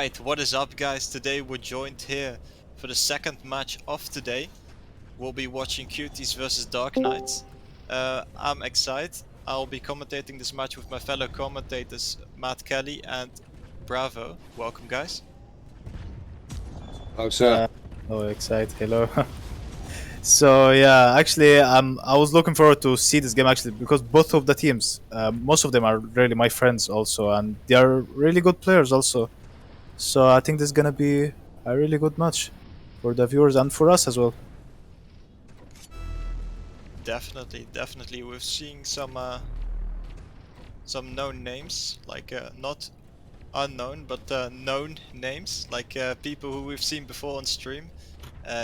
Alright, what is up guys? Today we're joined here for the second match of today. We'll be watching Cuties versus Dark Knights. I'm excited. I'll be commentating this match with my fellow commentators Matt Kelly and Bravo. Welcome guys. Oh, sir. Excited. Hello. So yeah, actually, I was looking forward to see this game actually because both of the teams, most of them are really my friends also, and they are really good players also. So I think this is gonna be a really good match for the viewers and for us as well. Definitely. We're seeing some known names, like not unknown, but known names, like people who we've seen before on stream,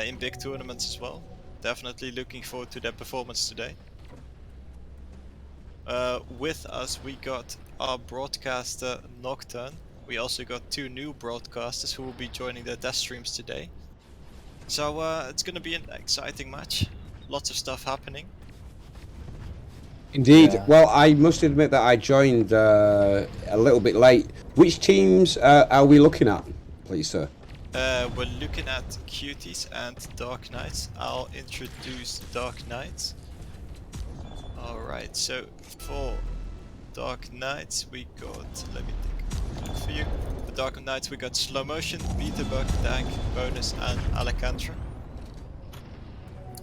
in big tournaments as well. Definitely looking forward to their performance today. With us we got our broadcaster Nocturne. We also got two new broadcasters who will be joining the test streams today. So it's gonna be an exciting match. Lots of stuff happening. Indeed. Yeah. Well, I must admit that I joined a little bit late. Which teams are we looking at, please, sir? We're looking at Cuties and Dark Knights. I'll introduce Dark Knights. Alright, so for Dark Knights we got, let me think for you. For Dark Knights we got Slow Motion, Beaterbug, Dank, Bonus and Alcantara.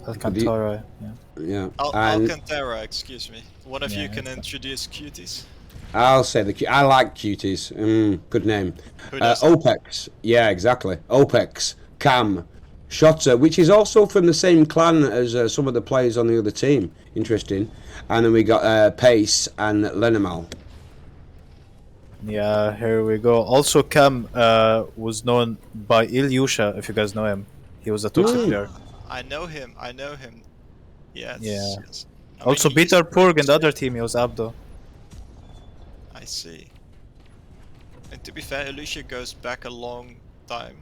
Alcantara, yeah. Yeah. Alcantara, excuse me. One of Yeah, you can okay. introduce Cuties. I'll say I like Cuties. Good name. Who doesn't? Opex. Yeah, exactly. Opex. Cam. Shotter, which is also from the same clan as some of the players on the other team. Interesting. And then we got Pace and Lenimal. Yeah, here we go. Also, Cam was known by Ilyusha, if you guys know him. He was a toxic player. I know him. Yes. Yeah. Yes. I Also, mean, he's- Peter Purg in the other team, he was Abdo. I see. And to be fair, Alicia goes back a long time.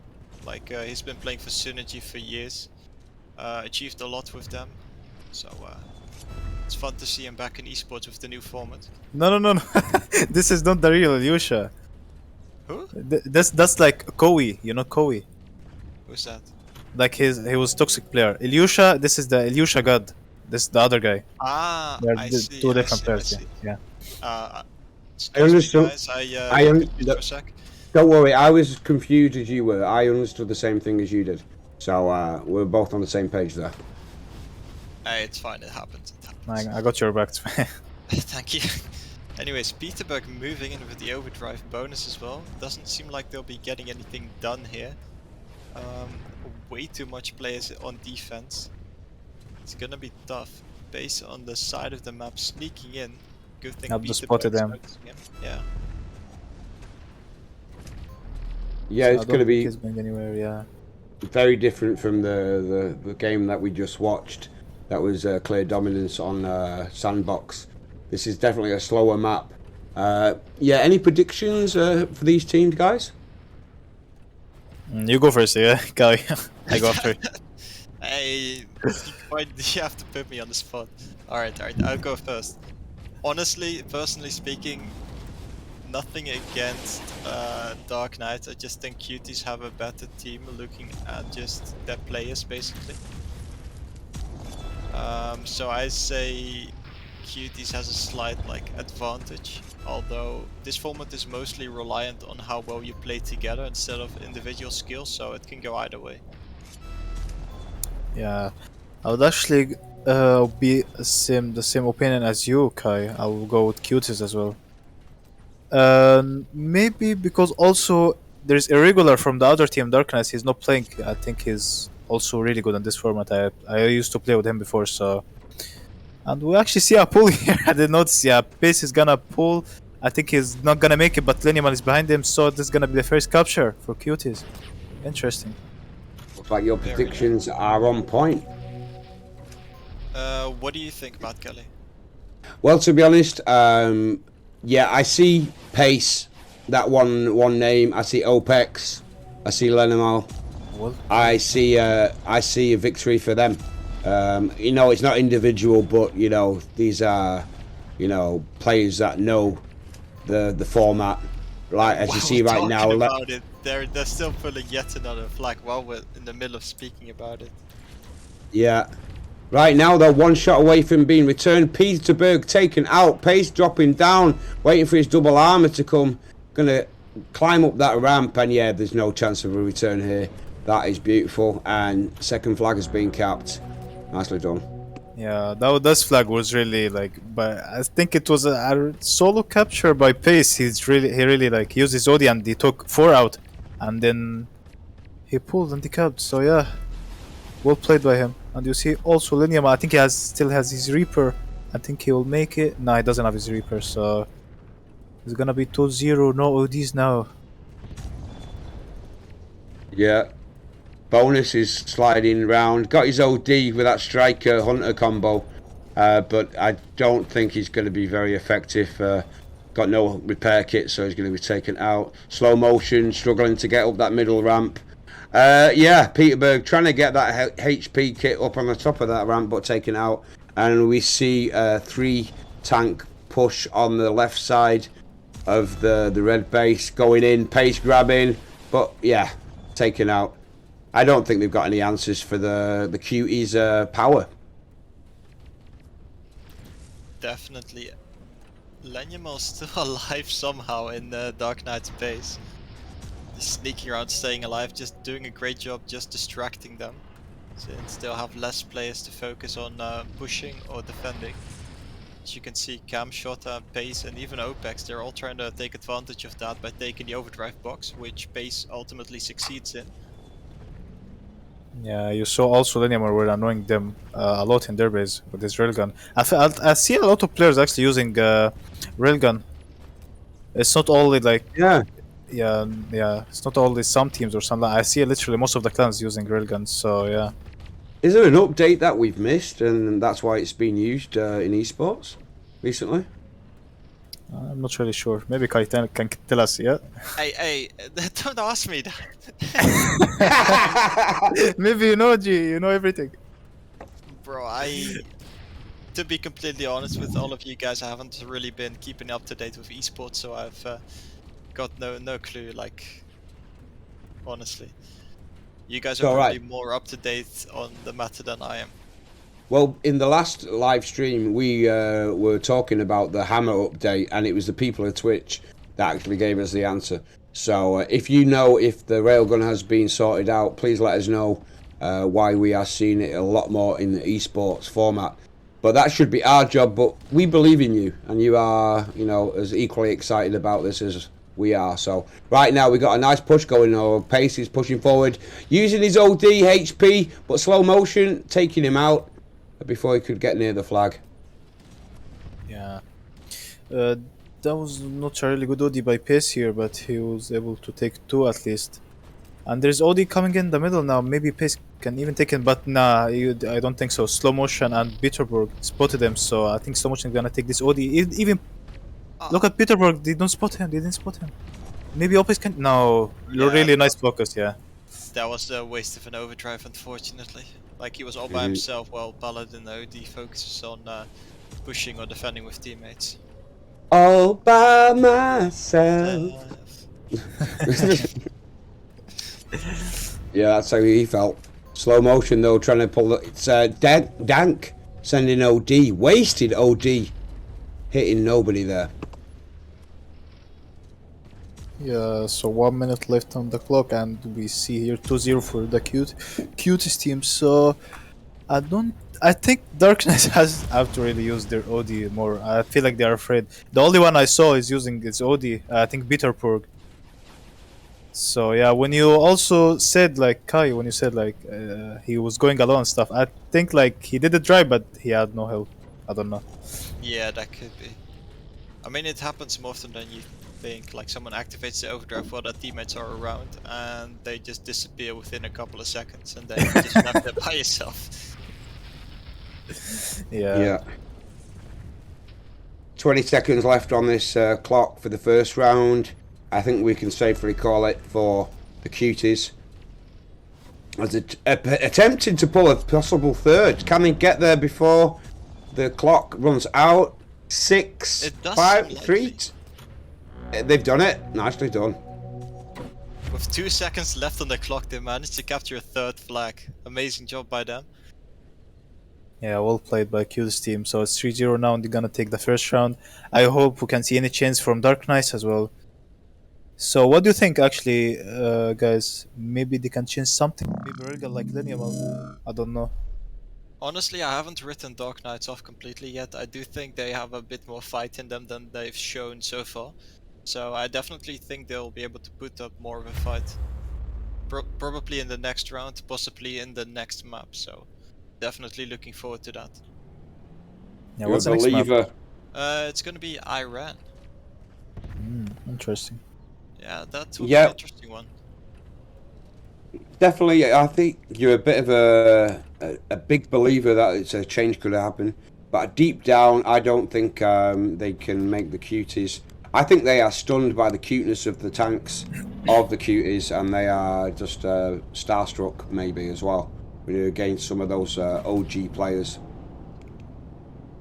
Like, he's been playing for Synergy for years. Achieved a lot with them. So, it's fun to see him back in esports with the new format. No. This is not the real Ilyusha. Who? That's like Koi, you know Koi. Who's that? Like he was toxic player. Ilyusha, this is the Ilyusha god. This is the other guy. Ah, They're I the see. two I different see, players. I see. Yeah. Excuse understood. me, guys. I confused for a sec. Don't worry, I was as confused as you were. I understood the same thing as you did. So we're both on the same page there. Hey, it's fine. It happens. It happens. I got your back. Thank you. Anyways, Peterbug moving in with the overdrive bonus as well. Doesn't seem like they'll be getting anything done here. Way too much players on defense. It's gonna be tough. Base on the side of the map sneaking in. Good thing Abdo Peterbug spotted is them. noticing him. Yeah. Yeah, So it's I don't going to think be he's going anywhere. Yeah. very different from the game that we just watched. That was clear dominance on Sandbox. This is definitely a slower map. Yeah, any predictions for these teams, guys? You go first, yeah, Kai. I go after. Hey, you have to put me on the spot. Alright, I'll go first. Honestly, personally speaking, nothing against Dark Knights. I just think Cuties have a better team looking at just their players, basically. So I say Cuties has a slight advantage, although this format is mostly reliant on how well you play together instead of individual skills, so it can go either way. Yeah, I would actually be the same opinion as you, Kai. I will go with Cuties as well. Maybe because also there's Irregular from the other team, Dark Knights. He's not playing. I think he's also really good in this format. I used to play with him before, so. And we actually see a pull here. I did notice. Yeah, Pace is gonna pull. I think he's not gonna make it, but Lenimal is behind him, so this is gonna be the first capture for Cuties. Interesting. Looks like your predictions are on point. What do you think, Matt Kelly? Well, to be honest, yeah, I see Pace, that one name. I see Opex. I see Lenimal. Well, I see a victory for them. You know, it's not individual, but you know, these are, you know, players that know the format. Like as you see right now, they're still pulling yet another flag while we're in the middle of speaking about it. Yeah. Right now, they're one shot away from being returned. Petersburg taken out. Pace dropping down, waiting for his double armor to come. Gonna climb up that ramp, and yeah, there's no chance of a return here. That is beautiful, and second flag has been capped. Nicely done. Yeah, that flag was really like, but I think it was a solo capture by Pace. He really like used his OD and he took 4 out, and then he pulled and decapped. So yeah, well played by him. And you see also Linium. I think he still has his Reaper. I think he will make it. No, he doesn't have his Reaper, so it's gonna be 2-0. No ODs now. Yeah. Bonus is sliding round. Got his OD with that striker hunter combo, but I don't think he's going to be very effective. Got no repair kit, so he's going to be taken out. Slow motion, struggling to get up that middle ramp. Yeah, Petersburg trying to get that HP kit up on the top of that ramp, but taken out. And we see a 3 tank push on the left side of the red base going in, Pace grabbing, but yeah, taken out. I don't think they've got any answers for the Cuties power. Definitely. Lenyamel's still alive somehow in the Dark Knight's base. Just sneaking around, staying alive, just doing a great job just distracting them. Since they'll have less players to focus on pushing or defending. As you can see, Camshot, Pace and even Opex, they're all trying to take advantage of that by taking the overdrive box, which Pace ultimately succeeds in. Yeah, you saw also Linium were annoying them a lot in their base with this railgun. I see a lot of players actually using railgun. It's not only like Yeah. yeah. It's not only some teams or something. I see literally most of the clans using railguns. So yeah. Is there an update that we've missed, and that's why it's been used in esports recently? I'm not really sure. Maybe Kaitan can tell us. Yeah. Hey, don't ask me that. Maybe you know, G. You know everything. Bro, to be completely honest with all of you guys, I haven't really been keeping up to date with esports, so I've got no clue, like, honestly. You guys are probably more up to date on the matter than I am. Well, in the last live stream, we were talking about the hammer update, and it was the people of Twitch that actually gave us the answer. So if you know if the railgun has been sorted out, please let us know why we are seeing it a lot more in the esports format. But that should be our job, but we believe in you, and you are, you know, as equally excited about this as we are. So right now we got a nice push going on. Pace is pushing forward, using his OD HP, but slow motion, taking him out before he could get near the flag. Yeah. That was not a really good OD by Pace here, but he was able to take 2 at least. And there's OD coming in the middle now. Maybe Pace can even take it, but nah, I don't think so. Slow motion and Peterburg spotted him, so I think slow motion is gonna take this OD. Even look at Peterburg, they don't spot him. They didn't spot him. Maybe Opus can. No, Yeah, really nice focus. Yeah. That was a waste of an overdrive, unfortunately. Like, he was all by himself while Paladin OD focuses on pushing or defending with teammates. All by myself. Yeah, that's how he felt. Slow motion though, trying to pull it. It's Dank sending OD, wasted OD, hitting nobody there. Yeah, so 1 minute left on the clock, and we see here 2-0 for the Cuties team. So I think Dark Knight have to really use their OD more. I feel like they are afraid. The only one I saw is using his OD. I think Bitterpurg. So yeah, when you also said like Kai, when you said like he was going alone and stuff, I think like he did the drive, but he had no help. I don't know. Yeah, that could be. I mean, it happens more often than you think. Like, someone activates the overdrive while their teammates are around, and they just disappear within a couple of seconds, and then you're just left there by yourself. Yeah. 20 seconds left on this clock for the first round. I think we can safely call it for the Cuties. As attempting to pull a possible third. Can they get there before the clock runs out? 6, 5, 3. They've done it. Nicely done. With 2 seconds left on the clock, they managed to capture a third flag. Amazing job by them. Yeah, well played by Q's team. So it's 3-0 now, and they're gonna take the first round. I hope we can see any chance from Dark Knights as well. So what do you think, actually, guys? Maybe they can change something. Maybe Regal like Lineal. I don't know. Honestly, I haven't written Dark Knights off completely yet. I do think they have a bit more fight in them than they've shown so far. So I definitely think they'll be able to put up more of a fight. Probably in the next round, possibly in the next map. So definitely looking forward to that. Yeah, You're a what's the next map? believer. It's gonna be Iran. Interesting. Yeah, that will be an Yeah, interesting one. definitely. I think you're a bit of a big believer that it's a change could happen. But deep down, I don't think they can make the Cuties. I think they are stunned by the cuteness of the tanks of the Cuties, and they are just starstruck maybe as well when you're against some of those OG players.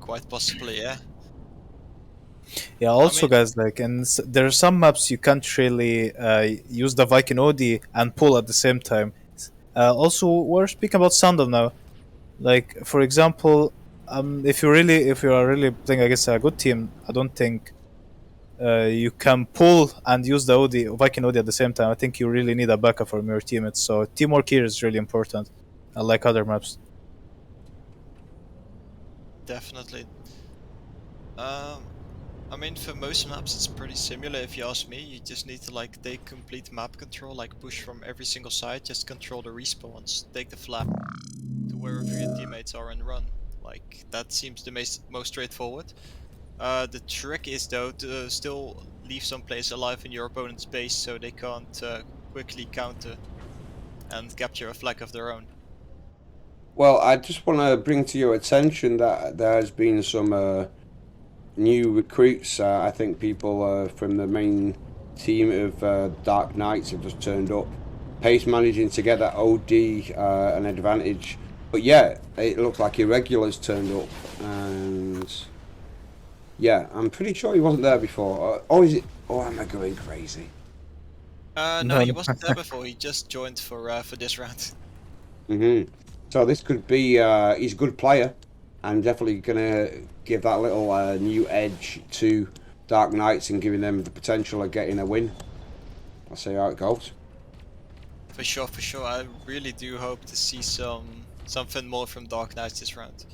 Quite possibly, yeah. Yeah, also, mean- guys, like, there are some maps you can't really use the Viking OD and pull at the same time. Also, we're speaking about Sandal now. Like, for example, if you are really playing against a good team, I don't think you can pull and use the OD, Viking OD at the same time. I think you really need a backup from your teammates. So teamwork here is really important, unlike other maps. Definitely. I mean, for most maps it's pretty similar if you ask me. You just need to like take complete map control, like push from every single side, just control the respawns, take the flag to wherever your teammates are and run. Like, that seems the most straightforward. The trick is though to still leave some players alive in your opponent's base so they can't quickly counter and capture a flag of their own. Well, I just want to bring to your attention that there has been some new recruits. I think people from the main team of Dark Knights have just turned up. Pace managing to get that OD an advantage. But yeah, it looks like Irregular's turned up. And yeah, I'm pretty sure he wasn't there before. Or is it? Oh, am I going crazy? No, he wasn't there before. He just joined for this round. So this could be, he's a good player and definitely going to give that little new edge to Dark Knights and giving them the potential of getting a win. I'll see how it goes. For sure, for sure. I really do hope to see something more from Dark Knights this round.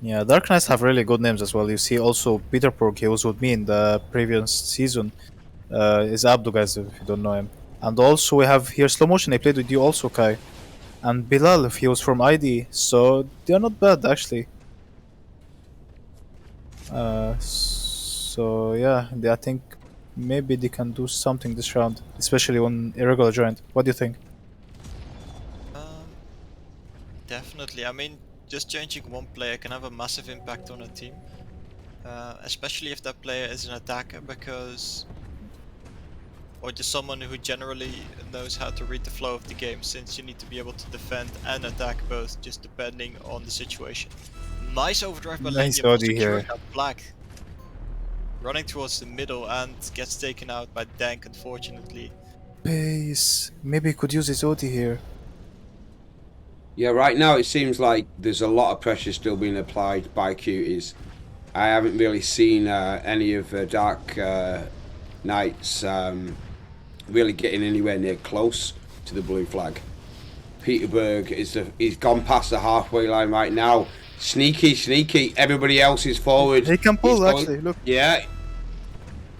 Yeah, Dark Knights have really good names as well. You see also Peterburg, he was with me in the previous season. Is Abdu, guys, if you don't know him. And also we have here Slow Motion, I played with you also, Kai. And Bilal, if he was from ID. So they're not bad, actually. So yeah, I think maybe they can do something this round, especially when Irregular joined. What do you think? Definitely. I mean, just changing one player can have a massive impact on a team. Especially if that player is an attacker, or just someone who generally knows how to read the flow of the game, since you need to be able to defend and attack both, just depending on the situation. Nice overdrive by Nice Lanium, OD here. securing that flag. Running towards the middle and gets taken out by Dank, unfortunately. Pace. Maybe he could use his OT here. Yeah, right now it seems like there's a lot of pressure still being applied by Cuties. I haven't really seen any of Dark Knights really getting anywhere near close to the blue flag. Peterburg he's gone past the halfway line right now. Sneaky. Everybody else is forward. He can pull, He's going- actually, look. Yeah.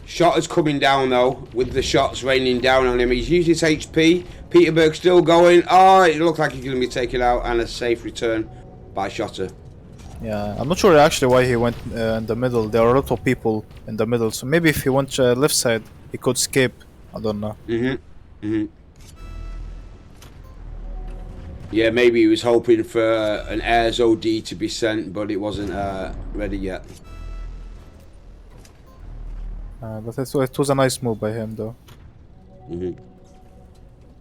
Shot is coming down though, with the shots raining down on him. He's used his HP. Peterburg still going. Oh, it looks like he's going to be taken out, and a safe return by Shotter. Yeah, I'm not sure actually why he went in the middle. There are a lot of people in the middle, so maybe if he went left side, he could skip. I don't know. Yeah, maybe he was hoping for an Airs OD to be sent, but it wasn't ready yet. But it was a nice move by him, though.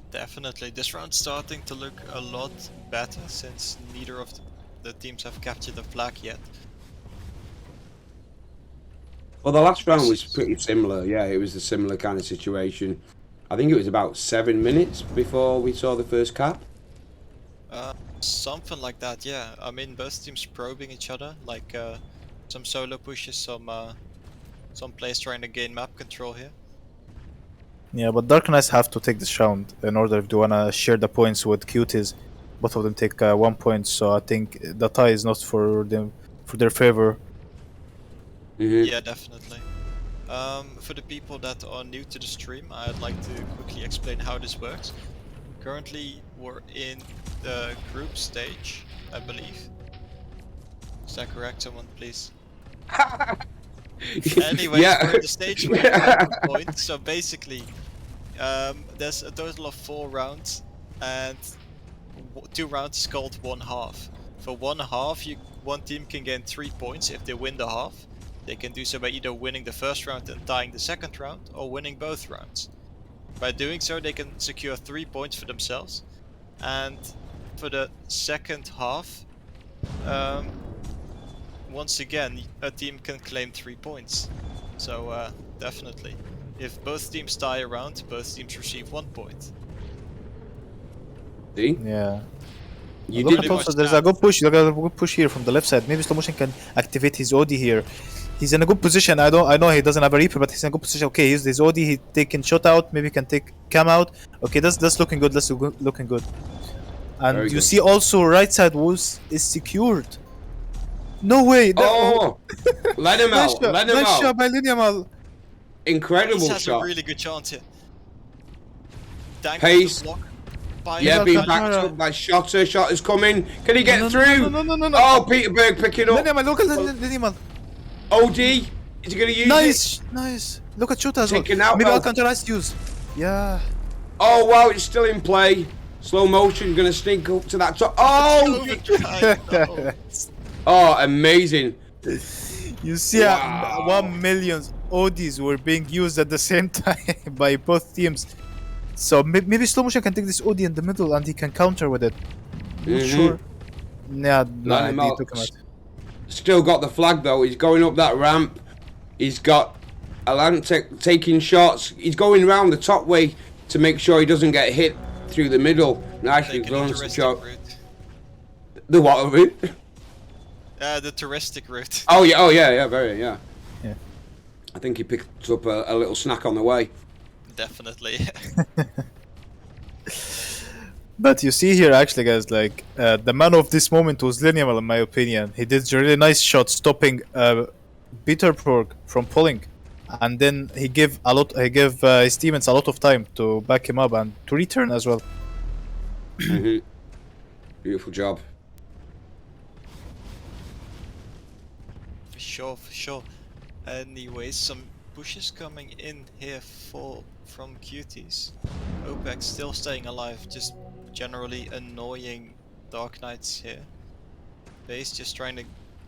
Definitely. This round's starting to look a lot better since neither of the teams have captured the flag yet. Well, the last round was pretty similar. Yeah, it was a similar kind of situation. I think it was about 7 minutes before we saw the first cap. Something like that, yeah. I mean, both teams probing each other, like some solo pushes, some players trying to gain map control here. Yeah, but Dark Knights have to take this round in order if they wanna share the points with Cuties. Both of them take 1 point, so I think the tie is not for them for their favor. Yeah, definitely. For the people that are new to the stream, I'd like to quickly explain how this works. Currently, we're in the group stage, I believe. Is that correct? Someone, please. Anyways, Yeah. we're in the stage where point. So basically, there's a total of 4 rounds, and 2 rounds is called one half. For one half, one team can gain 3 points if they win the half. They can do so by either winning the first round and tying the second round, or winning both rounds. By doing so, they can secure 3 points for themselves. And for the second half, once again, a team can claim 3 points. So definitely, if both teams tie a round, both teams receive 1 point. See? Yeah. You Look did at also, there's a good push. Look at a good push here from the left side. Maybe Slow Motion can activate his OD here. He's in a good position. I know he doesn't have a Reaper, but he's in a good position. Okay, he's his OD. He taking shot out. Maybe he can take cam out. Okay, that's looking good. That's looking good. And Very you good. see also right side walls is secured. No way. Oh! Let him nice out. shot. Let him Nice out. shot by Lineamal. Incredible He has shot. a really good chance here. Dank Pace. with the block. By Yeah, Yeah, being Kamara. backed up by Shotter. Shotter's coming. Can he get No, no, through? no. Oh, Peterberg picking up. Lineamal, look at Lineamal. OD. Is he going to use it? Nice. Look at shooter as well. Taken out, Maybe though. Alcantara's use. Yeah. Oh, wow, it's still in play. Slow motion, going to sneak up to that top. Oh! Oh, amazing. You see, Wow. 1 million ODs were being used at the same time by both teams. So maybe Slow Motion can take this OD in the middle and he can counter with it. Not sure. Yeah, Let him he out. took him out. Still got the flag, though. He's going up that ramp. He's got Atlantic taking shots. He's going round the top way to make sure he doesn't get hit through the middle. Nicely Taking done, the touristic shot. route. The what route? The touristic route. Oh yeah, very, yeah. Yeah. I think he picked up a little snack on the way. Definitely. But you see here, actually, guys, like the man of this moment was Lineamal, in my opinion. He did a really nice shot, stopping Peterberg from pulling, and then he gave his teammates a lot of time to back him up and to return as well. Beautiful job. For sure. Anyways, some pushes coming in here from Cuties. OPEC still staying alive, just generally annoying Dark Knights here. Base just trying to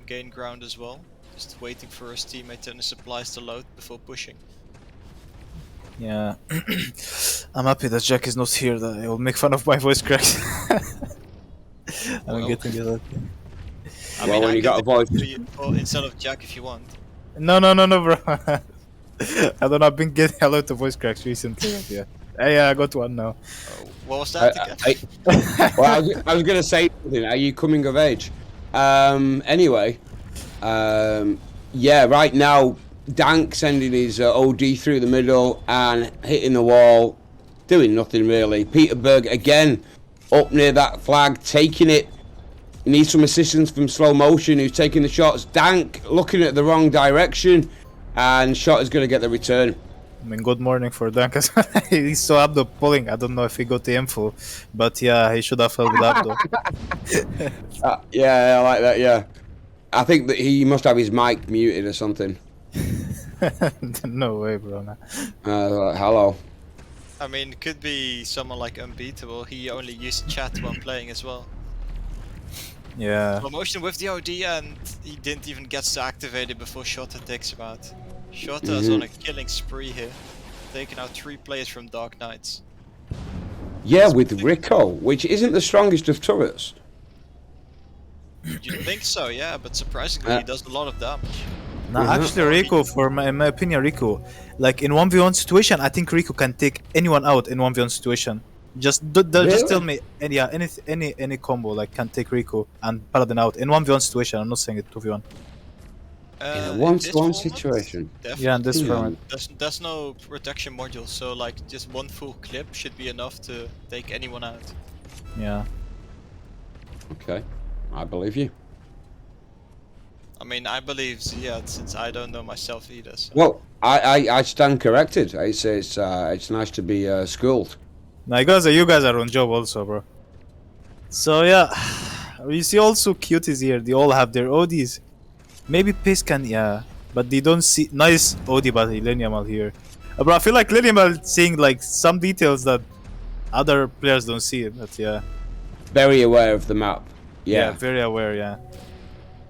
gain ground as well, just waiting for his teammate to supplies the load before pushing. Yeah, I'm happy that Jack is not here. That he will make fun of my voice cracks. I'm Well. getting it. I Well, when I you can got a voice- do you- or instead of Jack if you want. No, bro. I don't know. I've been getting a lot of voice cracks recently. But yeah. Yeah, I got one now. What was that again? Well, I was going to say something. Are you coming of age? Anyway, yeah, right now, Dank sending his OD through the middle and hitting the wall, doing nothing really. Peterberg again up near that flag, taking it. He needs some assistance from Slow Motion, who's taking the shots. Dank looking at the wrong direction, and Shot is going to get the return. I mean, good morning for Dank as well. He saw Abdo pulling. I don't know if he got the info, but yeah, he should have helped with Abdo. Yeah, I like that, yeah. I think that he must have his mic muted or something. No way, bro. Nah. Hello. I mean, it could be someone like Unbeatable. He only used chat when playing as well. Yeah. Promotion with the OD, and he didn't even get to activate it before Shota takes him out. Shota is on a killing spree here, taking out 3 players from Dark Knights. Yeah, with Rico, which isn't the strongest of turrets. You'd think so, yeah, but surprisingly he does a lot of damage. Now, Yeah. actually, Rico, in my opinion, Rico, like in 1v1 situation, I think Rico can take anyone out in 1v1 situation. Just tell Really? me any combo like can take Rico and Paladin out in 1v1 situation. I'm not saying it 2v1. In a In this one-to-one format, situation. Yeah, in definitely. this format. There's no protection module, so like just one full clip should be enough to take anyone out. Yeah. Okay, I believe you. I mean, I believe Ziad since I don't know myself either. So. Well, I stand corrected. It's nice to be schooled. Now, you guys are on job also, bro. So yeah, we see also Cuties here. They all have their ODs. Maybe Pace can, yeah, but they don't see nice OD by Liniamal here. But I feel like Liniamal seeing like some details that other players don't see. But yeah, Very aware of the map. yeah, Yeah. very aware. Yeah,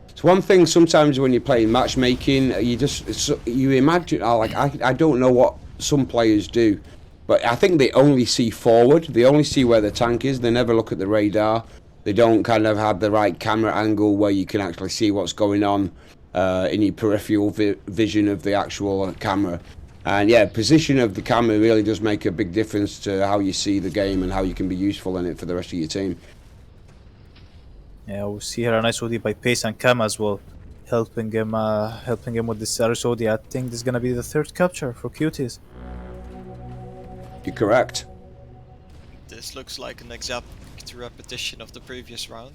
It's one thing sometimes when you're playing matchmaking, you imagine. I don't know what some players do, but I think they only see forward. They only see where the tank is. They never look at the radar. They don't kind of have the right camera angle where you can actually see what's going on in your peripheral vision of the actual camera. And yeah, position of the camera really does make a big difference to how you see the game and how you can be useful in it for the rest of your team. yeah. We see here a nice OD by Pace and Cam as well, helping him with this Aris OD. I think this is gonna be the third capture for Cuties. You're correct. This looks like an exact repetition of the previous round.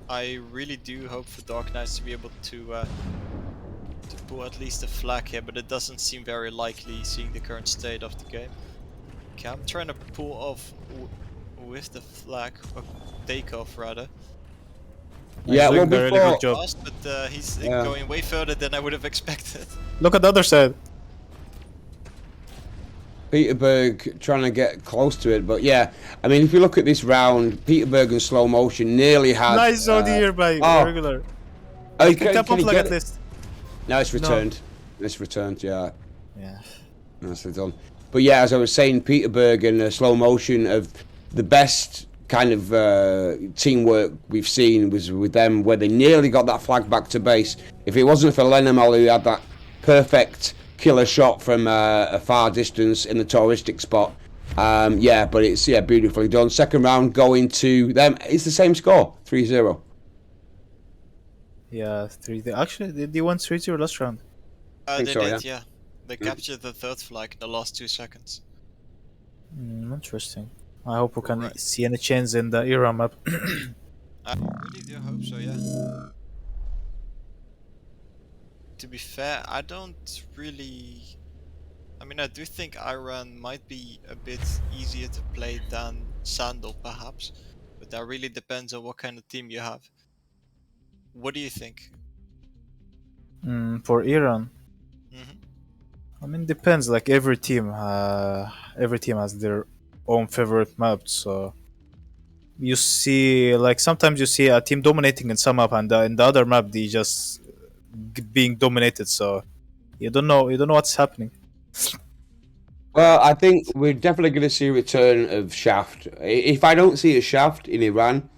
I really do hope for Dark Knights to be able to pull at least a flag here, but it doesn't seem very likely seeing the current state of the game. Okay, I'm trying to pull off with the flag, or take off rather. Yeah, He's well, doing a really before good job. Fast, but he's Yeah. going way further than I would have expected. Look at the other side. Peterberg trying to get close to it, but yeah, I mean, if you look at this round, Peterberg in slow motion nearly had. Nice OD here by oh. regular. Oh, you Can tap can on he flag get at it? least. No, it's returned. It's returned. Yeah, Yeah. nicely done. But yeah, as I was saying, Peterberg in slow motion of the best kind of teamwork we've seen was with them, where they nearly got that flag back to base. If it wasn't for Lenormand, who had that perfect killer shot from a far distance in the touristic spot. Yeah, but it's beautifully done. Second round going to them. It's the same score, 3-0. Yeah, 3. Actually, they won 3-0 last round. think They so, did, yeah. They Yeah. captured the third flag in the last 2 seconds. Interesting. I hope we can Right. see any change in the era map. I really do hope so, yeah. To be fair, I don't really... I mean, I do think Iran might be a bit easier to play than Sandal, perhaps. But that really depends on what kind of team you have. What do you think? For Iran, Hmm. I mean, depends. Like every team has their own favorite map. So you see, like sometimes you see a team dominating in some map, and in the other map they just being dominated. So you don't know what's happening. Well, I think we're definitely going to see a return of Shaft. If I don't see a Shaft in Iran,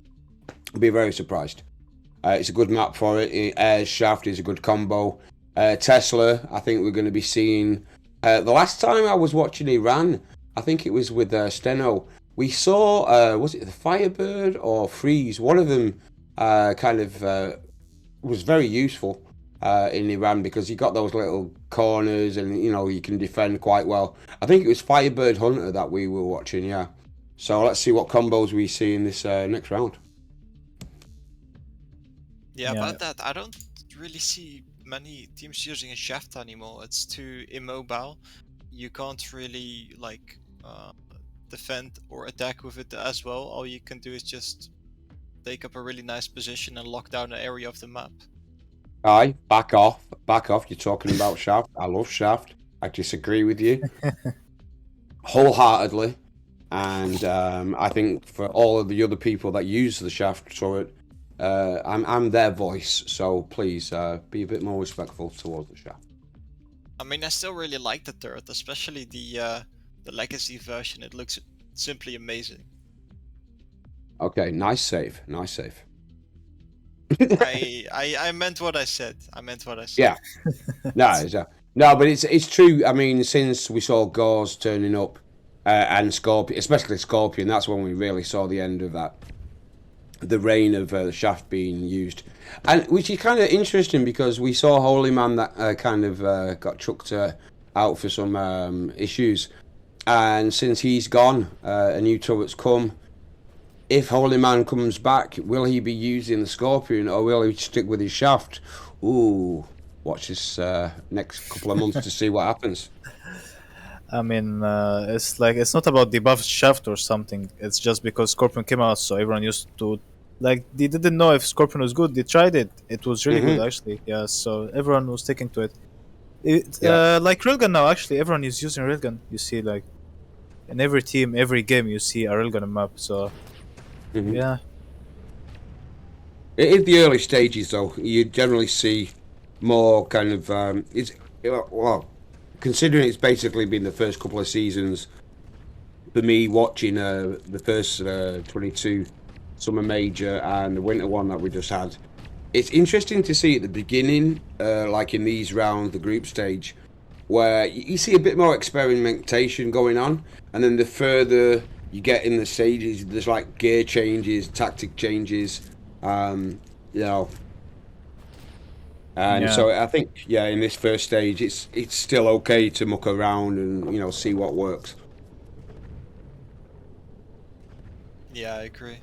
I'll be very surprised. It's a good map for it. Air's Shaft is a good combo. Tesla, I think we're going to be seeing. The last time I was watching Iran, I think it was with Steno. We saw, was it the Firebird or Freeze? One of them was very useful in Iran because you got those little corners and you can defend quite well. I think it was Firebird Hunter that we were watching, yeah. So let's see what combos we see in this next round. Yeah, Yeah. about that, I don't really see many teams using a shaft anymore. It's too immobile. You can't really like defend or attack with it as well. All you can do is just take up a really nice position and lock down an area of the map. Aye, back off. You're talking about Shaft. I love Shaft. I disagree with you wholeheartedly. And I think for all of the other people that use the Shaft turret, I'm their voice. So please be a bit more respectful towards the Shaft. I mean, I still really like the turret, especially the legacy version. It looks simply amazing. Okay, nice save. I meant what I said. I meant what I said. Yeah. No, no, but it's true. I mean, since we saw Gauze turning up and Scorpion, especially Scorpion, that's when we really saw the end of that. The reign of the shaft being used, and which is kind of interesting because we saw Holy Man that kind of got chucked out for some issues, and since he's gone, a new turret's come. If Holy Man comes back, will he be using the Scorpion or will he stick with his shaft? Ooh, watch this next couple of months to see what happens. I mean, it's like it's not about the buff shaft or something. It's just because Scorpion came out, so everyone used to like they didn't know if Scorpion was good. They tried it; it was really good Hmm. actually. Yeah, so everyone was sticking to it. Yeah. Like railgun now, actually, everyone is using railgun. You see, like in every team, every game, you see a railgun map. So Hmm. yeah, In the early stages, though, you generally see more kind of it's well, considering it's basically been the first couple of seasons for me watching the first 22 summer major and the winter one that we just had. It's interesting to see at the beginning, like in these rounds, the group stage, where you see a bit more experimentation going on, and then the further you get in the stages, there's like gear changes, tactic changes, um, you know. And yeah. so I think, yeah, in this first stage, it's still okay to muck around and see what works. Yeah, I agree.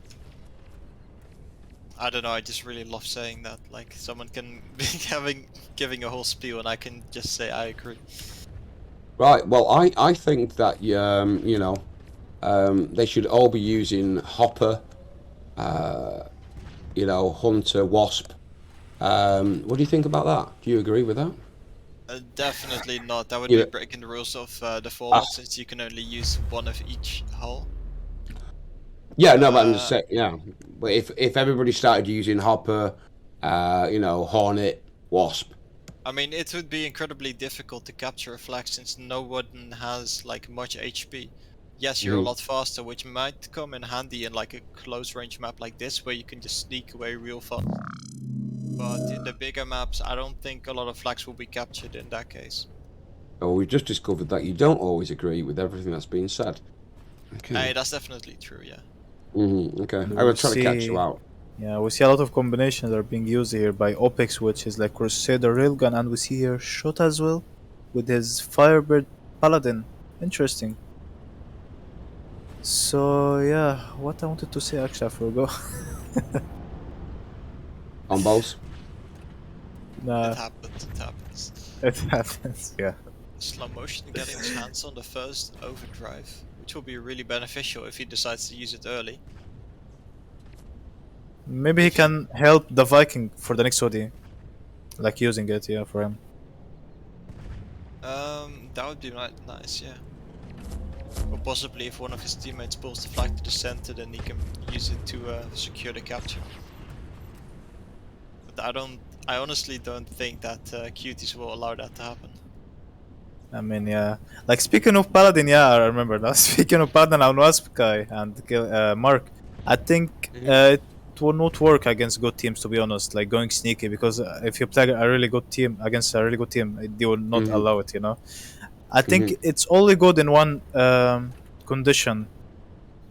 I don't know. I just really love saying that. Like someone can be giving a whole spiel, and I can just say I agree. Right. Well, I think that they should all be using Hopper, uh, Hunter, Wasp. What do you think about that? Do you agree with that? Definitely not. That would be Yeah. breaking the rules of the Ah, format, since you can only use one of each hull. yeah. No, but I'm just Uh, saying. Yeah. But if everybody started using Hopper, Hornet, Wasp. I mean, it would be incredibly difficult to capture a flag since no one has like much HP. Yes, you're a Mhm. lot faster, which might come in handy in like a close range map like this, where you can just sneak away real fast. But in the bigger maps, I don't think a lot of flags will be captured in that case. Oh, we've just discovered that you don't always agree with everything that's being said. Hey, Okay. that's definitely true, yeah. Okay. And I we will try to catch you see, out. yeah, we see a lot of combinations that are being used here by OPEX, which is like Crusader railgun, and we see here Shot as well with his Firebird Paladin. Interesting. So yeah, what I wanted to say actually I forgot. On balls. Nah, It happens, it happens. it happens. Yeah. Slow motion getting his hands on the first overdrive, which will be really beneficial if he decides to use it early. Maybe he can help the Viking for the next OD, like using it. Yeah, for him. That would be nice, yeah. Or possibly if one of his teammates pulls the flag to the center, then he can use it to secure the capture. But I honestly don't think that Cuties will allow that to happen. I mean, yeah. Like speaking of Paladin, yeah, I remember now. Speaking of Paladin, and Wasp guy and Mark, I think it will not work against good teams. To be honest, like going sneaky, because if you play a really good team against a really good team, they will not Hmm. allow it. I think Hmm. it's only good in one condition.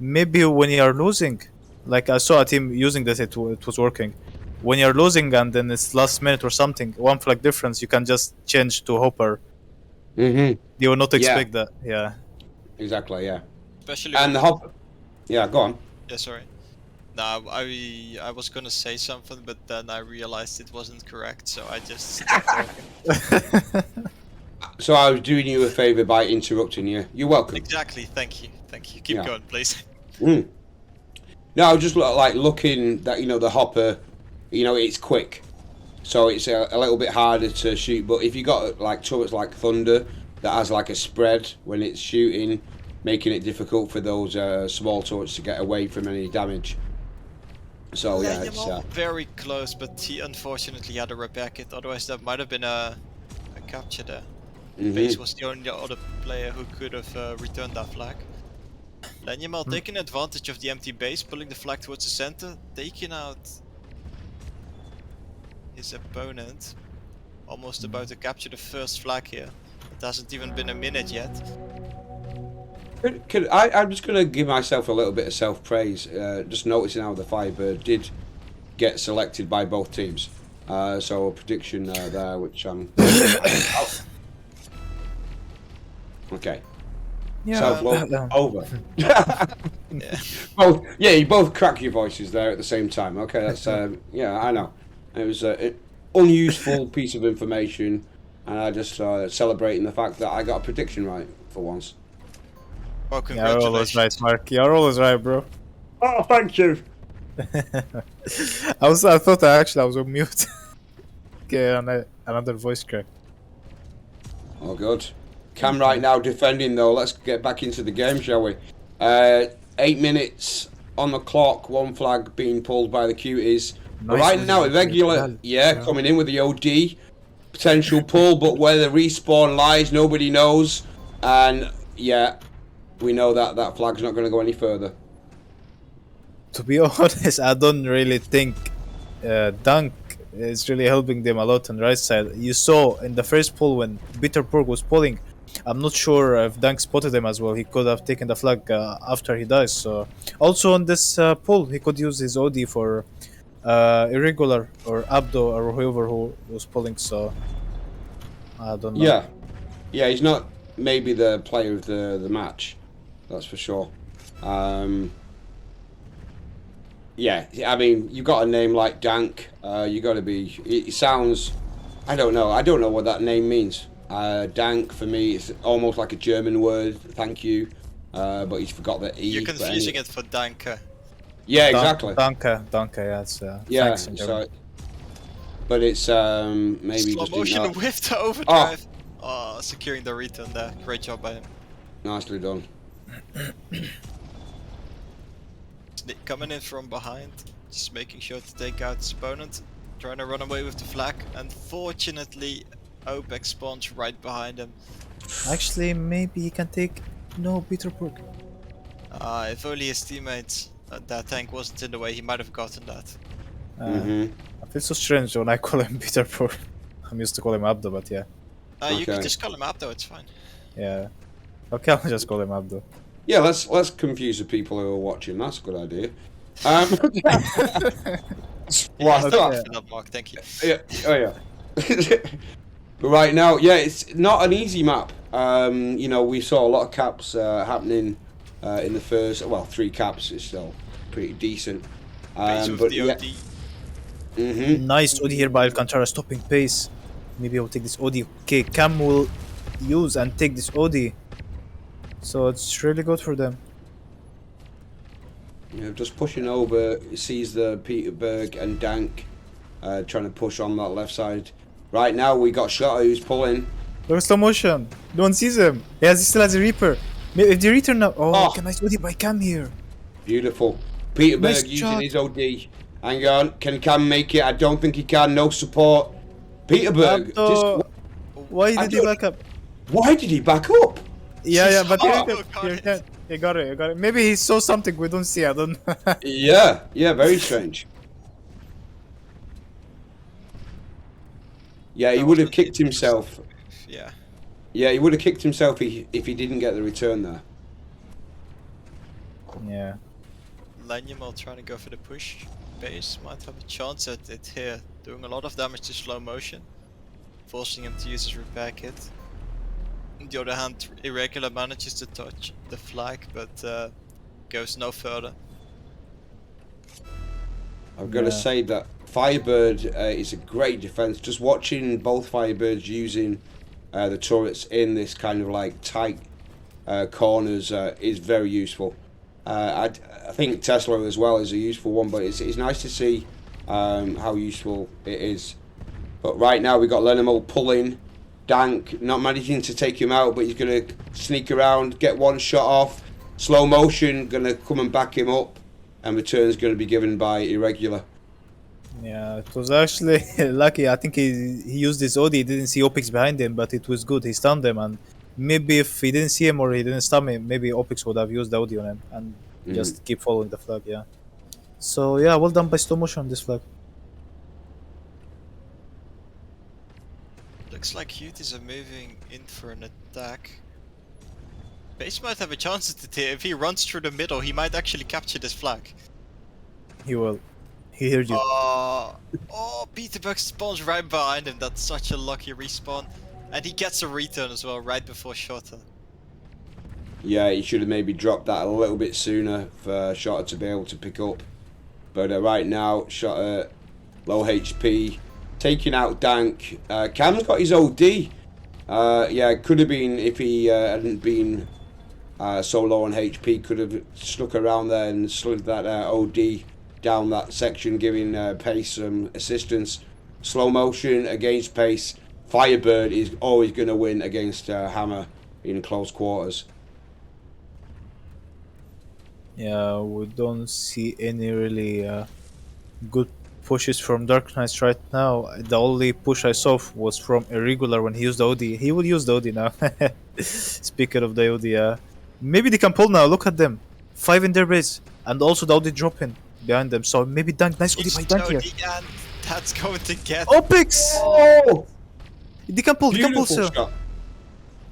Maybe when you are losing, like I saw a team using this, it was working. When you're losing and then it's last minute or something, one flag difference, you can just change to Hopper. Hmm. They will not Yeah. expect that. Yeah. Exactly. Yeah. Especially And with the the... hop. Yeah. Go on. Yeah, sorry. Nah, I was gonna say something, but then I realized it wasn't correct, so I just stopped talking. So I was doing you a favour by interrupting you. You're welcome. Exactly, thank you. Thank you. Keep Yeah. going, please. Mm. No, I was just like looking that the hopper, it's quick, so it's a little bit harder to shoot. But if you got like turrets like Thunder that has like a spread when it's shooting, making it difficult for those small turrets to get away from any damage. So yeah, it's Lenyamal very close, but he unfortunately had a repair kit, otherwise that might have been a capture there. Base mhm. was the only other player who could have returned that flag. Lenyamal taking advantage of the empty base, pulling the flag towards the center, taking out his opponent. Almost about to capture the first flag here. It hasn't even been a minute yet. I'm just going to give myself a little bit of self-praise. Just noticing how the Firebird did get selected by both teams. So a prediction there, which I'm... Okay. Yeah. Self-love over. Yeah. Both, yeah, you both crack your voices there at the same time. Okay, that's yeah, I know. It was an unuseful piece of information, and I just celebrating the fact that I got a prediction right for once. Well, You're always right, congratulations. Mark. You're always right, bro. Oh, thank you. I thought I was on mute. Okay, another voice crack. Oh, good. Cam right now defending though. Let's get back into the game, shall we? 8 minutes on the clock. One flag being pulled by the Cuties. Nice Right one, now, Mark. irregular. Yeah, coming in with the OD. Potential pull, but where the respawn lies, nobody knows. And yeah, we know that that flag's not going to go any further. To be honest, I don't really think Dunk is really helping them a lot on the right side. You saw in the first pull when Bitterberg was pulling, I'm not sure if Dunk spotted him as well. He could have taken the flag after he dies. So also on this pull, he could use his OD for irregular or Abdo or whoever who was pulling. So I don't know. Yeah, yeah, he's not maybe the player of the match, that's for sure. Yeah, I mean, you've got a name like Dank. You got to be. It sounds. I don't know what that name means. Dank for me, it's almost like a German word. Thank you, but he's forgot the E. You're but confusing it for Danke. Yeah, exactly. Danke, yeah, it's Yeah, thanks in German. so. But it's maybe Slow just motion didn't know. with the overdrive. Oh, securing the return there. Great job by him. Nicely done. Coming in from behind, just making sure to take out his opponent, trying to run away with the flag. Unfortunately, OPEX spawns right behind him. Actually, maybe he can take no Bitterberg. If only his teammates, that tank wasn't in the way, he might have gotten that. I feel so strange when I call him Bitterberg. I'm used to call him Abdo, but yeah. You can Okay. just call him up though, it's fine. Yeah. Okay, I'll just call him Abdo. Yeah, let's confuse the people who are watching. That's a good idea. Blast Okay. off. For that, Mark, thank you. Yeah. Oh yeah. But right now, yeah, it's not an easy map. You know, we saw a lot of caps happening in the first. Well, 3 caps is still pretty decent. Pace with But the yeah. OD. Nice OD here by Alcantara, stopping pace. Maybe I'll take this OD. Okay, Cam will use and take this OD. So it's really good for them. Yeah, just pushing over, sees the Peterberg and Dank trying to push on that left side. Right now, we got Shotter who's pulling. Look at slow motion. No one sees him. He still has a Reaper. Maybe if the return now. Oh, Oh. okay, nice OD by Cam here. Beautiful. Peterberg Nice using shot. his OD. Hang on, can Cam make it? I don't think he can. No support. Peterberg. Abdo, why I did he don't- back up? Why did he back up? Yeah, but Oh, he got it. Maybe he saw something we don't see. I don't know. Yeah, very strange. Yeah, he That would have was kicked himself. Yeah. Yeah, he would have kicked himself if he didn't get the return there. Yeah. Lanymal trying to go for the push. Base might have a chance at it here. Doing a lot of damage to slow motion. Forcing him to use his repair kit. On the other hand, Irregular manages to touch the flag, but goes no further. I've got to Yeah. say that Firebird is a great defense. Just watching both Firebirds using the turrets in this kind of like tight corners is very useful. I think Tesla as well is a useful one, but it's nice to see how useful it is. But right now we've got Lenimal pulling, Dank not managing to take him out, but he's going to sneak around, get one shot off. Slow motion, going to come and back him up, and return's going to be given by Irregular. Yeah, it was actually lucky. I think he used his OD. He didn't see OPEX behind him, but it was good. He stunned him, and maybe if he didn't see him or he didn't stun him, maybe OPEX would have used the OD on him and just keep following the flag. Yeah. So yeah, well done by slow motion on this flag. Looks like Cuties are moving in for an attack. Base might have a chance at it here. If he runs through the middle, he might actually capture this flag. He will. He heard you. Oh, Peterbug spawns right behind him. That's such a lucky respawn. And he gets a return as well, right before Shotta. Yeah, he should have maybe dropped that a little bit sooner for Shotta to be able to pick up. But right now, Shotta, low HP, taking out Dank. Cam's got his OD. Yeah, could have been, if he hadn't been so low on HP, could have stuck around there and slid that OD down that section, giving Pace some assistance. Slow motion against Pace. Firebird is always going to win against Hammer in close quarters. Yeah, we don't see any really good pushes from Dark Knights right now. The only push I saw was from Irregular when he used the OD. He will use the OD now. Speaking of the OD, maybe they can pull now. Look at them. 5 in their base. And also the OD dropping behind them. So maybe Dank. Nice OD by Dank here. And that's going to get... OPEX! Oh! They can pull, sir. Shot.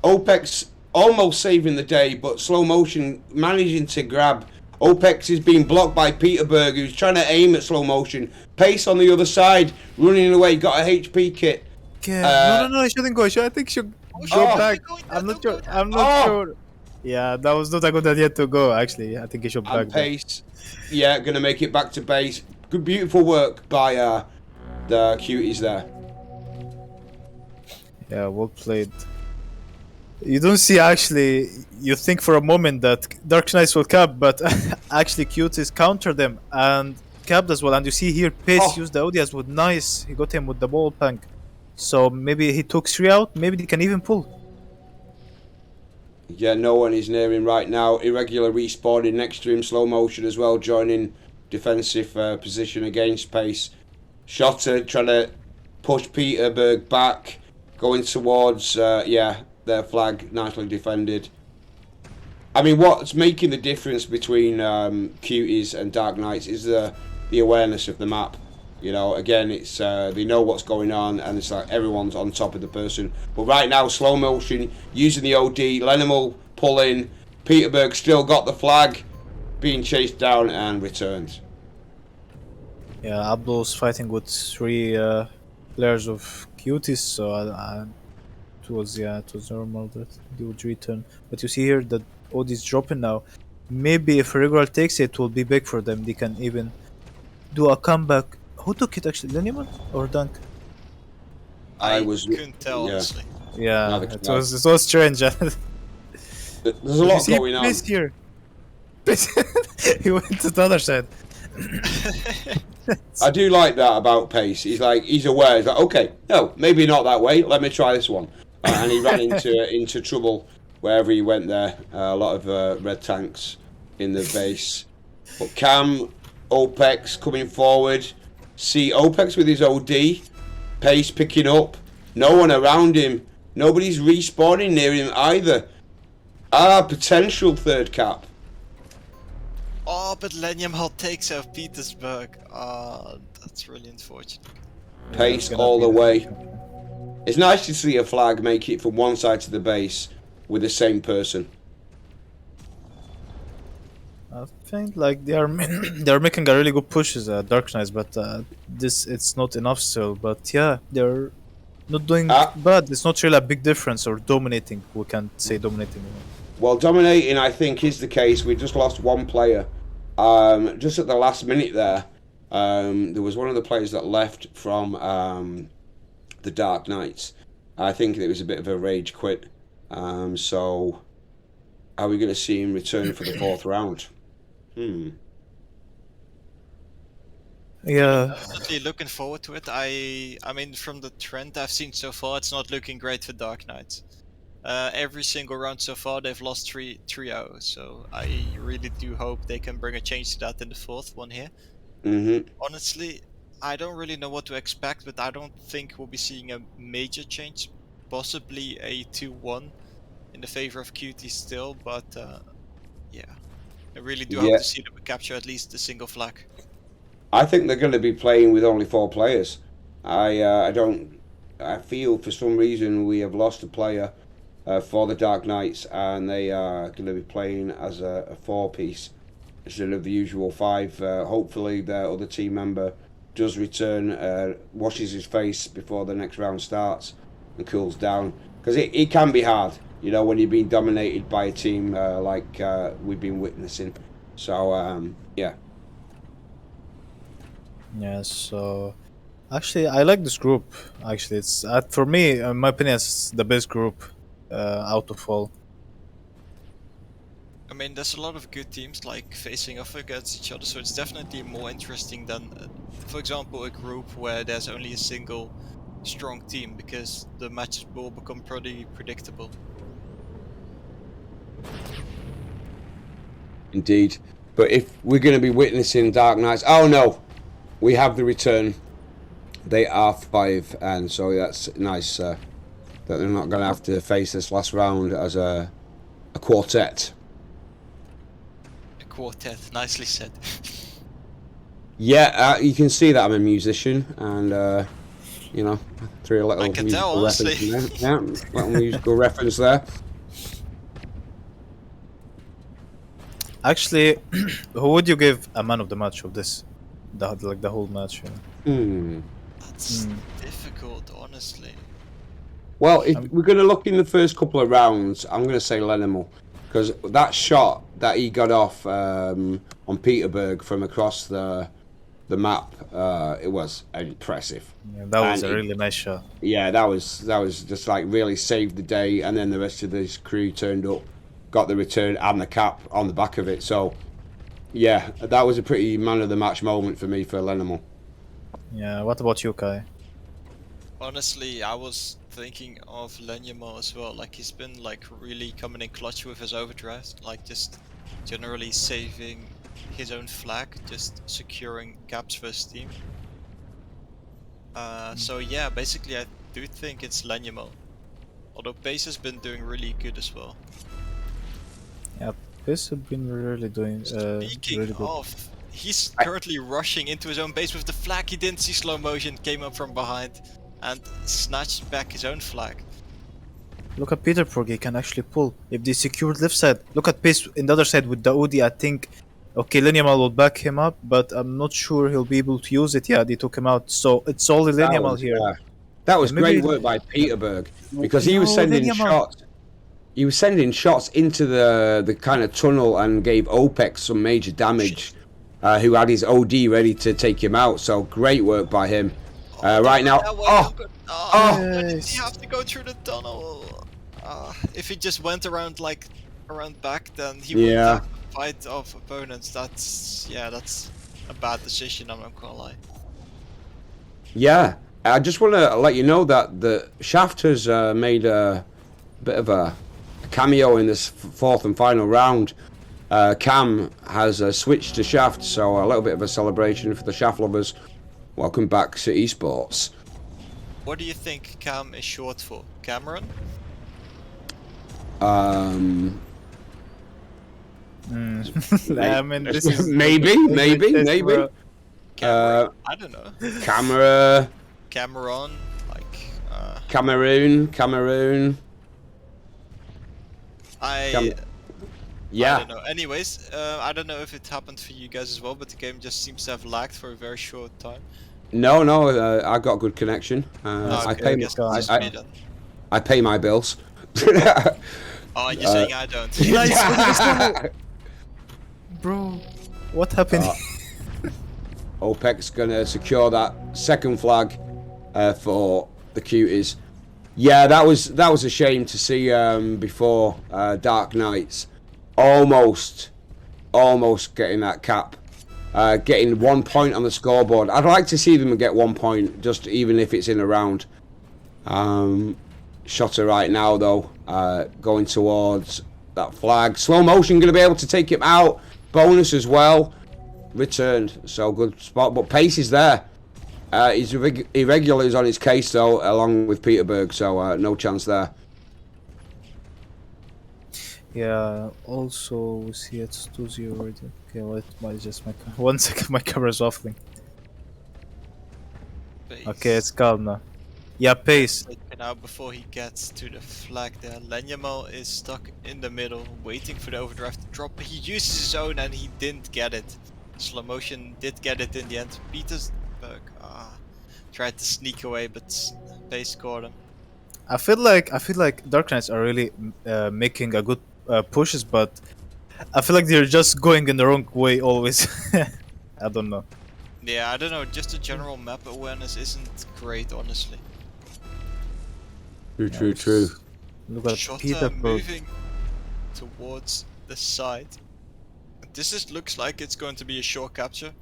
OPEX almost saving the day, but slow motion managing to grab. OPEX is being blocked by Peterberg, who's trying to aim at slow motion. Pace on the other side, running away, got a HP kit. Yeah. No, I shouldn't go. I think should go back. I'm not sure. Sure. Yeah, that was not a good idea to go, actually. I think he should back. Pace, yeah, going to make it back to base. Good, beautiful work by the Cuties there. Yeah, well played. You don't see, actually, you think for a moment that Dark Knights will cap, but actually Cuties counter them and capped as well. And you see here, Pace used the Odias with nice. He got him with the ball punk. So maybe he took 3 out. Maybe they can even pull. Yeah, no one is near him right now. Irregular respawning next to him, slow motion as well, joining defensive position against Pace. Shotta trying to push Peterberg back, going towards, their flag, nicely defended. I mean, what's making the difference between Cuties and Dark Knights is the awareness of the map. You know, again, it's they know what's going on, and it's like everyone's on top of the person. But right now, slow motion, using the OD, Lenimal pulling, Peterberg still got the flag, being chased down and returned. Yeah, Abdul's fighting with 3 players of Cuties, so it was normal that they would return. But you see here that OD is dropping now. Maybe if Regular takes it, will be big for them. They can even do a comeback. Who took it actually, Leniman or Dunk? I couldn't tell, honestly. Yeah, it was so strange. There's a lot going on. Pace here. He went to the other side. I do like that about Pace. He's aware. He's like, okay, no, maybe not that way. Let me try this one. And he ran into trouble wherever he went there. A lot of red tanks in the base. But Cam, OPEX coming forward. See OPEX with his OD. Pace picking up. No one around him. Nobody's respawning near him either. Potential third cap. Oh, but Lenium takes out Petersburg. That's really unfortunate. Pace all the way. It's nice to see a flag make it from one side to the base with the same person. I think like they are making a really good pushes at Dark Knights, but it's not enough still. But yeah, they're not doing bad. It's not really a big difference or dominating. We can't say dominating. Well, dominating, I think, is the case. We just lost one player. Just at the last minute there, there was one of the players that left from the Dark Knights. I think it was a bit of a rage quit. So, are we going to see him return for the 4th round? Yeah. Definitely looking forward to it. I mean, from the trend I've seen so far, it's not looking great for Dark Knights. Every single round so far, they've lost 3-0. So I really do hope they can bring a change to that in the 4th one here. Honestly, I don't really know what to expect, but I don't think we'll be seeing a major change. Possibly a 2-1 in the favor of Cuties still, but yeah. I really do hope to see them capture at least a single flag. I think they're going to be playing with only 4 players. I don't I feel for some reason we have lost a player for the Dark Knights, and they are going to be playing as a four-piece instead of the usual five. Hopefully, their other team member does return, washes his face before the next round starts, and cools down. Because it can be hard, you know, when you're being dominated by a team like we've been witnessing. So, yeah. Yeah, so actually, I like this group. Actually, it's for me, in my opinion, it's the best group out of all. I mean, there's a lot of good teams like facing off against each other, so it's definitely more interesting than, for example, a group where there's only a single strong team, because the matches will become pretty predictable. Indeed. But if we're going to be witnessing Dark Knights, oh no, we have the return. They are five, and so that's nice that they're not going to have to face this last round as a quartet. A quartet, nicely said. Yeah, you can see that I'm a musician, and you know, threw a little I can musical tell, honestly. reference in there. Yeah, little musical reference there. Actually, who would you give a man of the match of this? The whole match. That's difficult, honestly. Well, if we're going to look in the first couple of rounds, I'm going to say Lenimal, because that shot that he got off on Peterburg from across the map, it was impressive. Yeah, that was And a really nice shot. Yeah, that was just like really saved the day, and then the rest of this crew turned up, got the return and the cap on the back of it. So, yeah, that was a pretty man of the match moment for me for Lenimal. Yeah, what about you, Kai? Honestly, I was thinking of Lenyamo as well. Like, he's been like really coming in clutch with his overdrive, like just generally saving his own flag, just securing caps for his team. So yeah, basically I do think it's Lenyamo. Although Pace has been doing really good as well. Yeah, this has been really doing Speaking really good. of, he's currently rushing into his own base with the flag. He didn't see slow motion, came up from behind and snatched back his own flag. Look at Peterburg, he can actually pull. If they secured left side, look at Pace in the other side with Daoudi. I think, okay, Linyamal will back him up, but I'm not sure he'll be able to use it. Yeah, they took him out, so it's only Linyamal here. That was Yeah, maybe- great work by Peterburg, because he was No, sending Linyamal. shots. He was sending shots into the kind of tunnel and gave OPEX some major damage. Who had his OD ready to take him out. So great work by him. Right now, Why did he have to go through the tunnel? If he just went around back, then he would have a fight of opponents. That's a bad decision. I'm not gonna lie. yeah. I just want to let you know that the Shaft has made a bit of a cameo in this fourth and final round. Cam has switched to Shaft, so a little bit of a celebration for the Shaft lovers. Welcome back to esports. What do you think Cam is short for? Cameron? I mean, this is maybe. Cameron? I don't know. Camera. Cameron? Like, Cameroon. I don't know. Anyways, I don't know if it happened for you guys as well, but the game just seems to have lagged for a very short time. No, I got good connection. I pay my bills. Oh, you're saying I don't. Bro, what happened? OPEC's gonna secure that second flag for the Cuties. Yeah, that was a shame to see before Dark Knights almost getting that cap, getting 1 point on the scoreboard. I'd like to see them get 1 point, just even if it's in a round. Shotter right now though, going towards that flag. Slow motion going to be able to take him out. Bonus as well. Returned, so good spot. But Pace is there. He's irregulars on his case though, along with Peterburg, so no chance there. Yeah, also we see it's 2-0 already. Okay, well, it's just my 1 second, my camera's offline. Okay, it's calm now. Yeah, pace. Taken out before he gets to the flag there. Lenyamal is stuck in the middle, waiting for the overdrive to drop. He uses his own and he didn't get it. Slow motion did get it in the end. Petersburg tried to sneak away, but Pace caught him. I feel like Dark Knights are really making a good pushes, but I feel like they're just going in the wrong way always. I don't know. Yeah, I don't know, just the general map awareness isn't great, honestly. True. Look at Shota Petersburg. moving towards the side. Looks like it's going to be a short capture.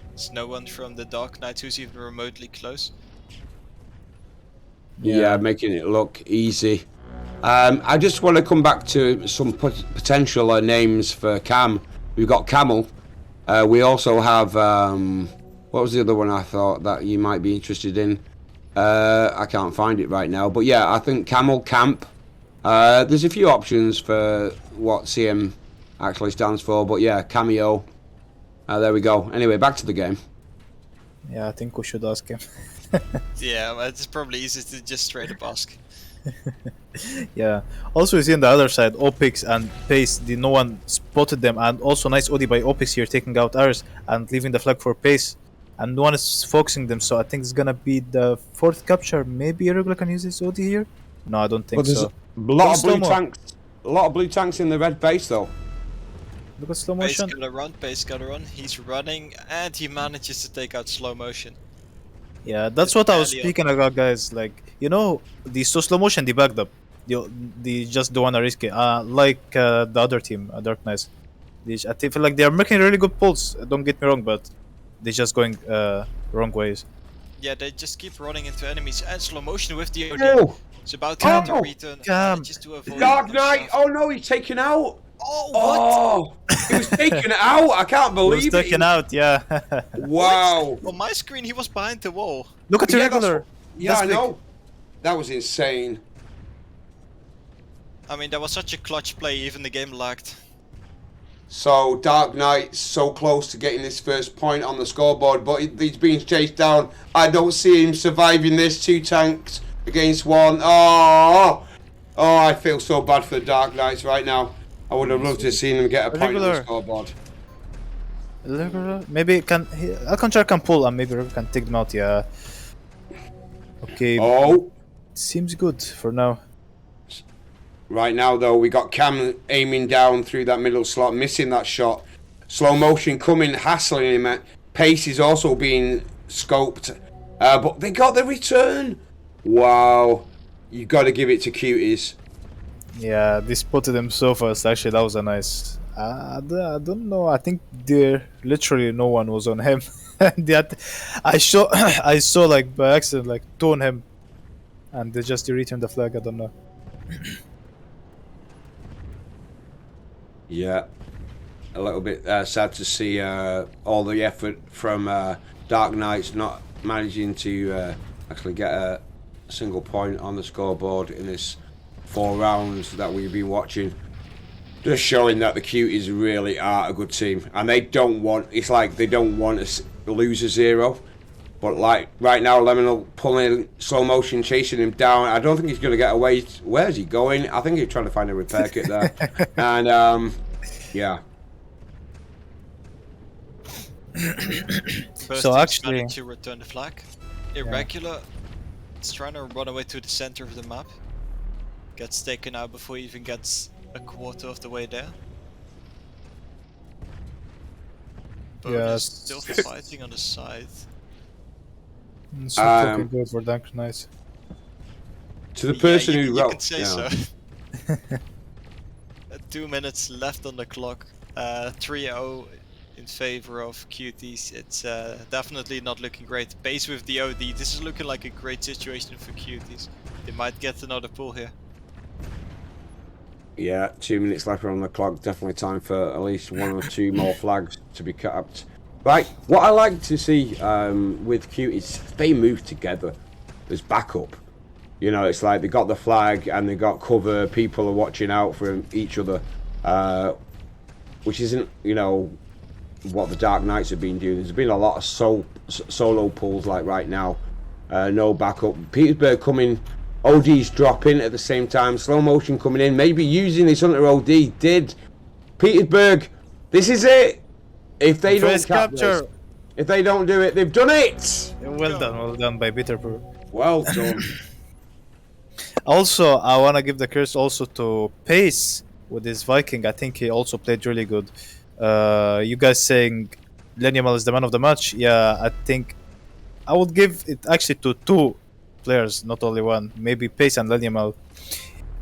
There's no one from the Dark Knight who's even remotely close. Yeah, making it look easy. I just want to come back to some potential names for Cam. We've got Camel. We also have what was the other one I thought that you might be interested in? I can't find it right now, but yeah, I think Camel Camp. There's a few options for what CM actually stands for, but yeah, Cameo. There we go. Anyway, back to the game. Yeah, I think we should ask him. Yeah, well, it's probably easier to just straight up ask. Yeah. Also, you see on the other side, Opix and Pace, no one spotted them, and also nice OD by Opix here, taking out Ares and leaving the flag for Pace, and no one is focusing them. So I think it's gonna be the fourth capture. Maybe Irregular can use his OD here. No, I don't think But there's so. a lot of blue slow-mo. tanks. A lot of blue tanks in the red base though. Look at slow Pace motion. gotta run. He's running and he manages to take out slow motion. Yeah, that's what I was Elliot. speaking about, guys. Like, you know, the slow motion, they backed up. They just don't wanna risk it. Like the other team, Dark Knights. I feel like they are making really good pulls. Don't get me wrong, but they're just going wrong ways. Yeah, they just keep running into enemies and slow motion with the OD. Oh, It's about to get Oh, a return. Cam. Just to avoid Dark the Knight! shove. Oh no, he's taken out! Oh, what? Oh, he was taken out! I can't He was believe it! taken out, yeah. Wow! On my screen, he was behind the wall. Look at Yeah, Irregular. Yeah, That's I big. know. That was insane. I mean, that was such a clutch play, even the game lagged. So Dark Knight so close to getting his first point on the scoreboard, but he's being chased down. I don't see him surviving this. 2 tanks against 1. Oh, I feel so bad for the Dark Knights right now. I would have loved to have seen him get a point on the Irregular. scoreboard. Irregular. Maybe Alcantara can pull and maybe Irregular can take them out, yeah. Okay, Oh, seems good for now. right now though, we got Cam aiming down through that middle slot, missing that shot. Slow motion coming, hassling him. Pace is also being scoped, but they got the return. Wow, you got to give it to Cuties. Yeah, they spotted them so fast. Actually, that was a nice. I don't know. I think there literally no one was on him. I saw I saw like by accident like two on him, and they just returned the flag. I don't know. Yeah, a little bit sad to see all the effort from Dark Knights not managing to actually get a single point on the scoreboard in this 4 rounds that we've been watching. Just showing that the Cuties really are a good team, and they don't want. It's like they don't want to lose a 0. But like right now, Lemonal pulling slow motion, chasing him down. I don't think he's going to get away. Where's he going? I think he's trying to find a repair kit there. And yeah. First So team's actually- managing to return the flag. Irregular is trying to run away to the center of the map. Gets taken out before he even gets a quarter of the way there. Bonus still fighting on the side. It's not looking good for Dark Knights. To the person you, who you wrote, can say so. 2 minutes left on the clock. 3-0 in favor of Cuties. It's definitely not looking great. Base with the OD. This is looking like a great situation for Cuties. They might get another pull here. Yeah, 2 minutes left on the clock. Definitely time for at least 1 or 2 more flags to be capped. Right, what I like to see with Cuties, they move together. There's backup. You know, it's like they got the flag and they got cover. People are watching out for each other, which isn't, you know, what the Dark Knights have been doing. There's been a lot of solo pulls like right now. No backup. Petersburg coming. OD's dropping at the same time. Slow motion coming in. Maybe using this under OD. Did Petersburg. This is it. If they don't Face cap this, capture. if they don't do it, they've done it. Well done by Peterborough. Well done. Also, I want to give the curse also to Pace with his Viking. I think he also played really good. You guys saying Leniamal is the man of the match? Yeah, I think I would give it actually to two players, not only one. Maybe Pace and Leniamal.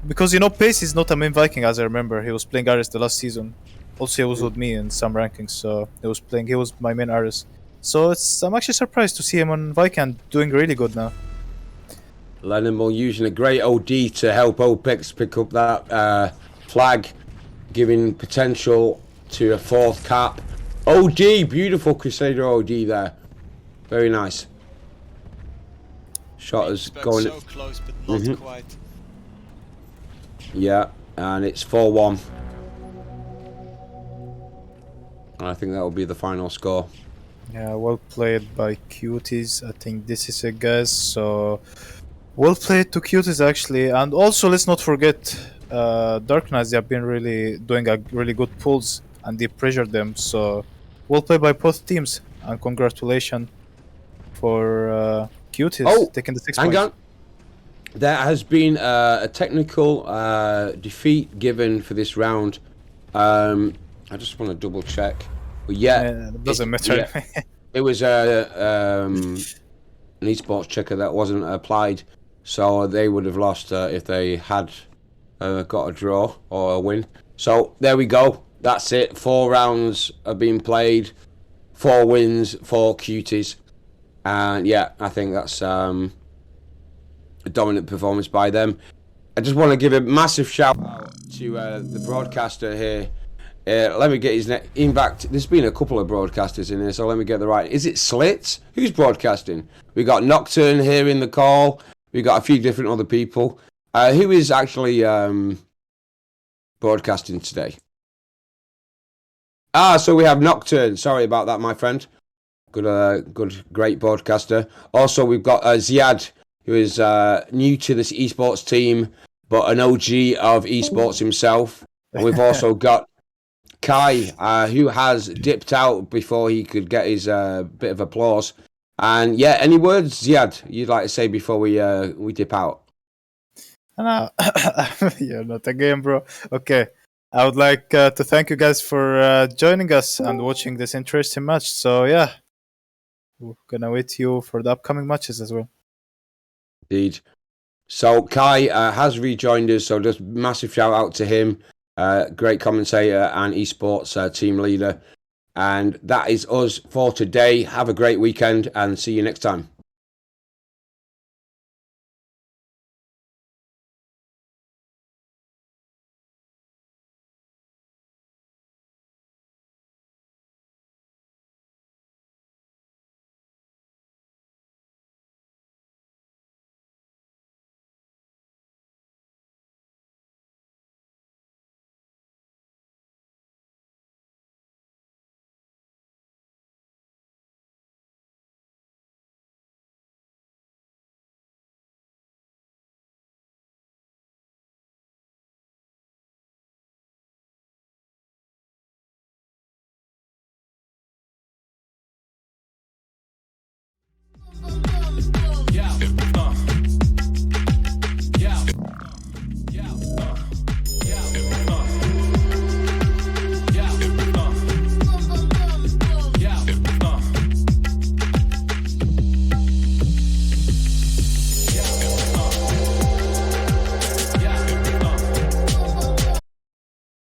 Because, Pace is not a main Viking, as I remember. He was playing Aris the last season. Also, he was with me in some rankings, so he was my main Aris. So I'm actually surprised to see him on Viking doing really good now. Lenimal using a great OD to help OPEX pick up that flag, giving potential to a fourth cap. OD, beautiful Crusader OD there. Very nice. Shot is going. So close, but not quite. Yeah, and it's 4-1. And I think that will be the final score. Yeah, well played by Cuties. I think this is a guess. So, well played to Cuties actually. And also, let's not forget, Dark Knights. They have been really doing a really good pulls, and they pressured them. So, well played by both teams, and congratulations for Cuties taking the 6 points. Hang on. There has been a technical defeat given for this round. I just want to double check. But yeah, It doesn't matter. Yeah, it was an esports checker that wasn't applied, so they would have lost if they had got a draw or a win. So there we go. That's it. 4 rounds have been played, 4 wins, 4 Cuties, and yeah, I think that's a dominant performance by them. I just want to give a massive shout out to the broadcaster here. Let me get his name. In fact, there's been a couple of broadcasters in here, so let me get the right. Is it Slits? Who's broadcasting? We got Nocturne here in the call. We got a few different other people. Who is actually broadcasting today? So we have Nocturne. Sorry about that, my friend. Good, great broadcaster. Also, we've got Ziad, who is new to this esports team, but an OG of esports himself. And we've also got Kai, who has dipped out before he could get his bit of applause. And yeah, any words, Ziad, you'd like to say before we dip out? Yeah, not again, bro. Okay. I would like to thank you guys for joining us and watching this interesting match. So yeah, we're gonna wait you for the upcoming matches as well. Indeed. So Kai has rejoined us, so just massive shout out to him. Great commentator and esports team leader. And that is us for today. Have a great weekend and see you next time.